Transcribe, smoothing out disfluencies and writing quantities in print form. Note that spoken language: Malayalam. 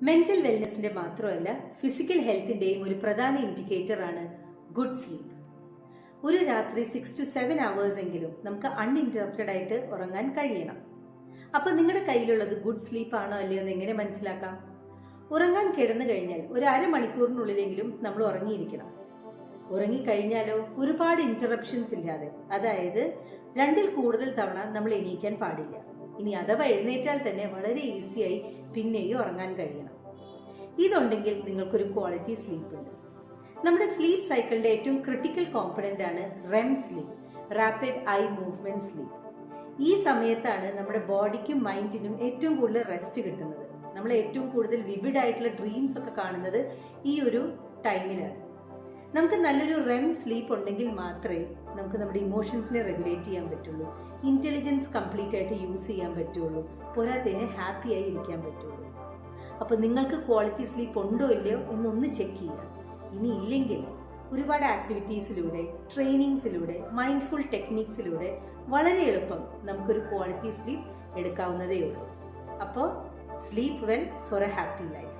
മെന്റൽ വെൽനെസിന്റെ മാത്രമല്ല ഫിസിക്കൽ ഹെൽത്തിന്റെയും ഒരു പ്രധാന ഇൻഡിക്കേറ്റർ ആണ് ഗുഡ് സ്ലീപ്പ്. ഒരു രാത്രി 6 to 7 hours എങ്കിലും നമുക്ക് അൺഇന്ററപ്റ്റഡ് ആയിട്ട് ഉറങ്ങാൻ കഴിയണം. അപ്പൊ നിങ്ങളുടെ കയ്യിലുള്ളത് ഗുഡ് സ്ലീപ്പ് ആണോ അല്ലയോ എന്ന് എങ്ങനെ മനസ്സിലാക്കാം? ഉറങ്ങാൻ കിടന്നു കഴിഞ്ഞാൽ ഒരു അരമണിക്കൂറിനുള്ളിലെങ്കിലും നമ്മൾ ഉറങ്ങിയിരിക്കണം. ഉറങ്ങിക്കഴിഞ്ഞാലോ ഒരുപാട് ഇന്ററപ്ഷൻസ് ഇല്ലാതെ, അതായത് 2ൽ കൂടുതൽ തവണ നമ്മൾ എണീക്കാൻ പാടില്ല. ഇനി അഥവാ എഴുന്നേറ്റാൽ തന്നെ വളരെ ഈസിയായി പിന്നെയും ഉറങ്ങാൻ കഴിയണം. ഇതുണ്ടെങ്കിൽ നിങ്ങൾക്കൊരു ക്വാളിറ്റി സ്ലീപ്പ് ഉണ്ട്. നമ്മുടെ സ്ലീപ്പ് സൈക്കിളിന്റെ ഏറ്റവും ക്രിട്ടിക്കൽ കോമ്പണന്റ് ആണ് REM sleep, rapid I movement sleep. ഈ സമയത്താണ് നമ്മുടെ ബോഡിക്കും മൈൻഡിനും ഏറ്റവും കൂടുതൽ റെസ്റ്റ് കിട്ടുന്നത്. നമ്മൾ ഏറ്റവും കൂടുതൽ വിവിഡ് ആയിട്ടുള്ള ഡ്രീംസ് ഒക്കെ കാണുന്നത് ഈ ഒരു ടൈമിലാണ്. നമുക്ക് നല്ലൊരു REM സ്ലീപ്പ് ഉണ്ടെങ്കിൽ മാത്രമേ നമുക്ക് നമ്മുടെ ഇമോഷൻസിനെ റെഗുലേറ്റ് ചെയ്യാൻ പറ്റുള്ളൂ, ഇന്റലിജൻസ് കംപ്ലീറ്റ് ആയിട്ട് യൂസ് ചെയ്യാൻ പറ്റുള്ളൂ, പോരാത്തതിന് ഹാപ്പി ആയി ഇരിക്കാൻ പറ്റുള്ളൂ. അപ്പൊ നിങ്ങൾക്ക് ക്വാളിറ്റി സ്ലീപ്പ് ഉണ്ടോ ഇല്ലയോ എന്നൊന്ന് ചെക്ക് ചെയ്യുക. ഇനി ഇല്ലെങ്കിൽ ഒരുപാട് ആക്ടിവിറ്റീസിലൂടെ, ട്രെയിനിങ്സിലൂടെ, മൈൻഡ്ഫുൾ ടെക്നിക്സിലൂടെ വളരെ എളുപ്പം നമുക്കൊരു ക്വാളിറ്റി സ്ലീപ്പ് എടുക്കാവുന്നതേ ഉള്ളൂ. അപ്പോൾ sleep well for A happy life.